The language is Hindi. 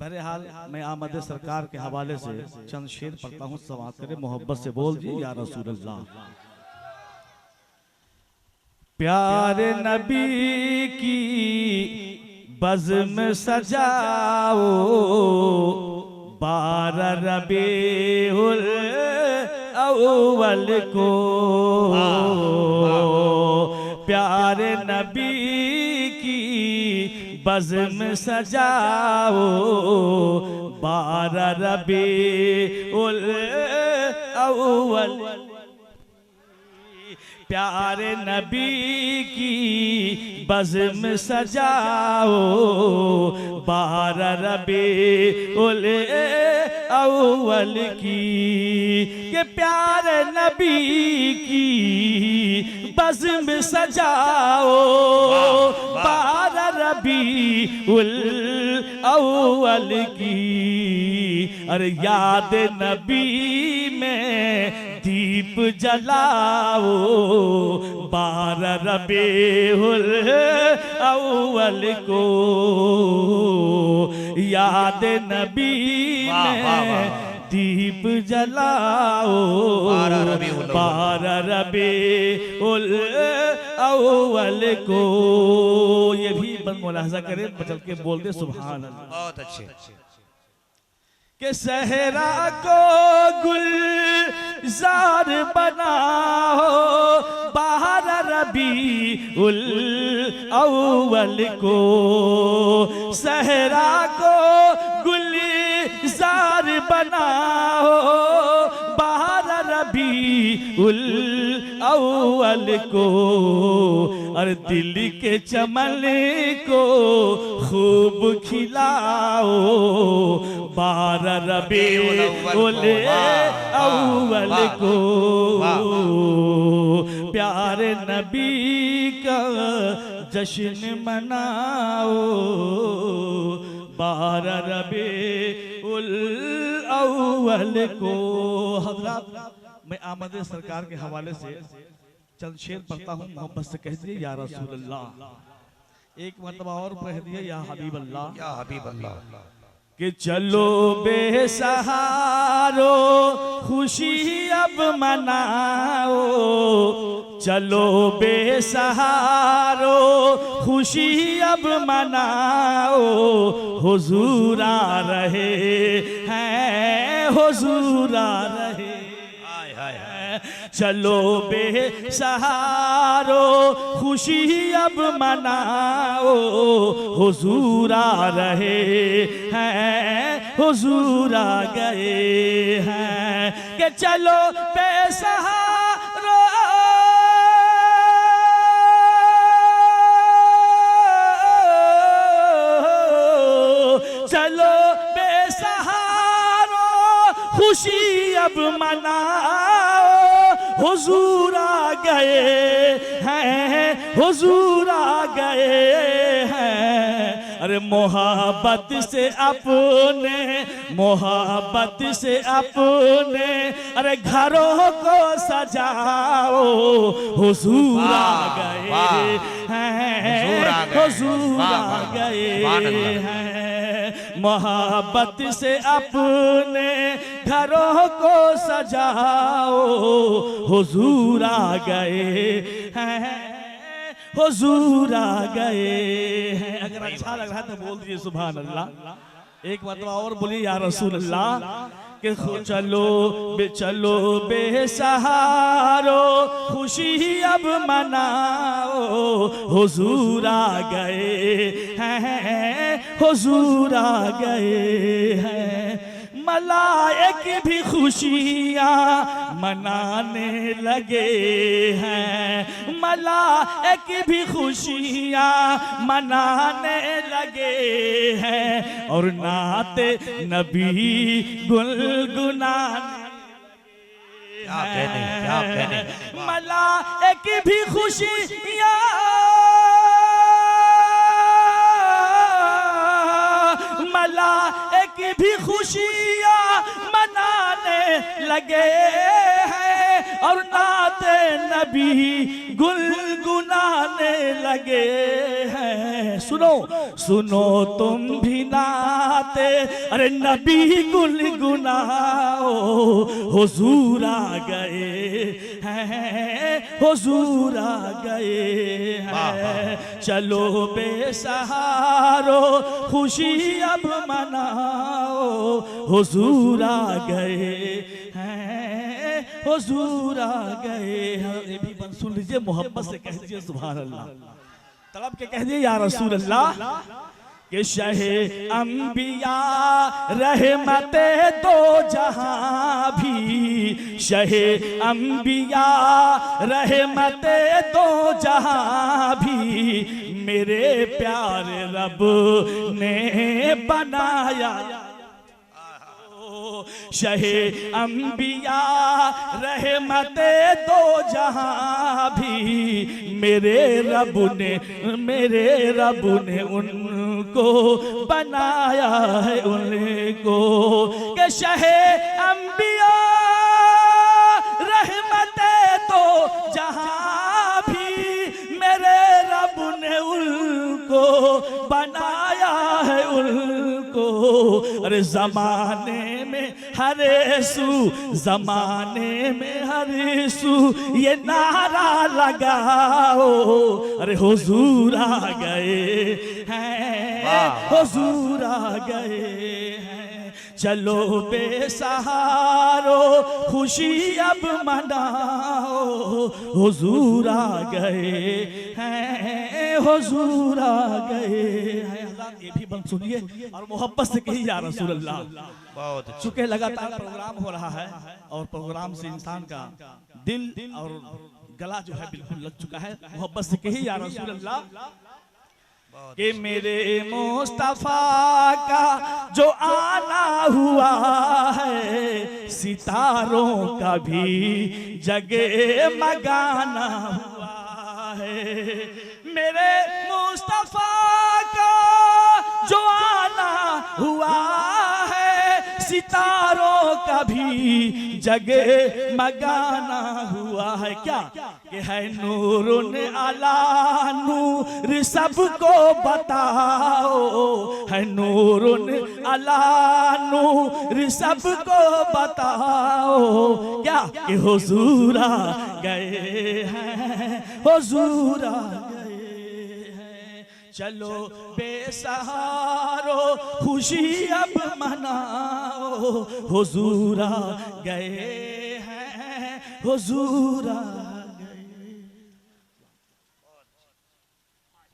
बहरहाल मैं आमद सरकार के हवाले से चंद शेर पढ़ता हूँ, समाअत करें, मोहब्बत से बोल दिए या रसूल अल्लाह। प्यारे नबी की बज़्म सजाओ, 12 रबीउल अव्वल को। प्यारे नबी की बज़्म सजाओ, 12 रबीउल अव्वल। प्यारे नबी की बज़्म सजाओ, 12 रबीउल अव्वल की। के प्यारे नबी की बज़्म सजाओ, 12 रबीउल अव्वल की। अरे याद नबी में दीप जलाओ, 12 रबीउल अव्वल को। याद नबी में दीप जलाओ, 12 रबीउल अव्वल को। ये भी मुलाहजा करें, बचल के बोल दे सुभान अल्लाह। बहुत अच्छे। के सहरा को गुलजार बनाओ, 12 रबीउल अव्वल को। सहरा को गुलजार बनाओ, 12 रबीउल अव्वल को। और दिल के चमन को खूब खिलाओ, 12 रबीउल अव्वल को। प्यारे नबी का जश्न मनाओ, 12 रबीउल अव्वल को। हज़रात, मैं आमद सरकार के हवाले से चंद शेर पढ़ता हूँ, मोहब्बत से कह दिए या रसूल अल्लाह। एक मरतबा और कह दिए या हबीब अल्लाह, या हबीब अल्लाह। कि चलो बेसहारो खुशी अब मनाओ, चलो बेसहारो खुशी अब मनाओ। हुजूर आ रहे हैं, हुजूर आ रहे। चलो बेसहारो खुशी अब मनाओ, हुजूर आ रहे हैं, हुजूर आ गए हैं। कि चलो बेसहारो, चलो बेसहारो खुशी अब मनाओ, हुजूर आ गए हैं, हुजूर आ गए हैं। अरे मोहब्बत से अपने, मोहब्बत से अपने, अरे घरों को सजाओ, हुजूर आ गए हैं, हुजूर आ गए हैं। मोहब्बत से अपने घरों को सजाओ, हुजूर आ गए हैं, हुजूर आ गए हैं। अगर अच्छा लग रहा है तो बोल दीजिए सुभान अल्लाह। एक मरतबा और बोलिए या रसूल अल्लाह। कि चलो बेसहारो खुशी अब मनाओ, हुजूर आ गए हैं, हुजूर आ गए हैं। मलाइक भी खुशियाँ मनाने लगे हैं, मलाइक भी खुशियाँ मनाने लगे हैं। और नाते नबी गुनगुनाने, क्या कहने। मलाइक भी खुशियाँ, मलाइक भी खुशियाँ मनाने लगे हैं। और नाते नबी गुनगुनाने लगे हैं। सुनो सुनो तुम भी नाते, अरे नबी गुनगुनाओ, हुजूर आ गए हैं, हुजूर आ गए हैं। चलो बेसहारो खुशी अब मनाओ, हुजूर आ गए हैं, हुजूर आ गए हैं। ये भी बन सुन लीजिए, मोहब्बत से कह दीजिए सुभान अल्लाह, तड़प के कह दिए या रसूल अल्लाह कि शहे अंबिया रहमते दो जहां भी, शहे अंबिया रहमते दो जहां भी, मेरे प्यारे रब ने बनाया। शहे अंबिया रहमते दो जहां भी, मेरे रब ने उनको बनाया है, उनको के शहे अंबिया रहमते दो जहां भी, मेरे रब ने उनको बनाया है, उनको। अरे जमाने में हर सू, जमाने में हर सू ये नारा लगाओ, अरे हुजूर आ गए हैं, हुजूर आ गए हैं। चलो बेसहारो खुशी अब मनाओ, हुजूर आ गए हैं, हुजूर आ गए हैं। ये भी बंद सुनिए और मोहब्बत से कही या रसूल अल्लाह। बहुत चूंकि लगातार प्रोग्राम हो रहा है और प्रोग्राम से इंसान का दिल और गला जो है बिल्कुल लग चुका है, मोहब्बत से कही या रसूल अल्लाह कि मेरे मुस्तफा का जो आना हुआ है, सितारों का भी जगमगाना हुआ है। मेरे मुस्तफा का जो आना हुआ है, सितारों का भी जगमगाना हुआ है। क्या कि है नूरुन अला नूर, सबको बताओ, है नूरुन अला नूर, सबको बताओ। क्या कि हुजूर आ गए हैं, हुजूर आ गए हैं। चलो बेसहारो खुशी अब मनाओ, हुजूर आ गए हैं, हुजूर आ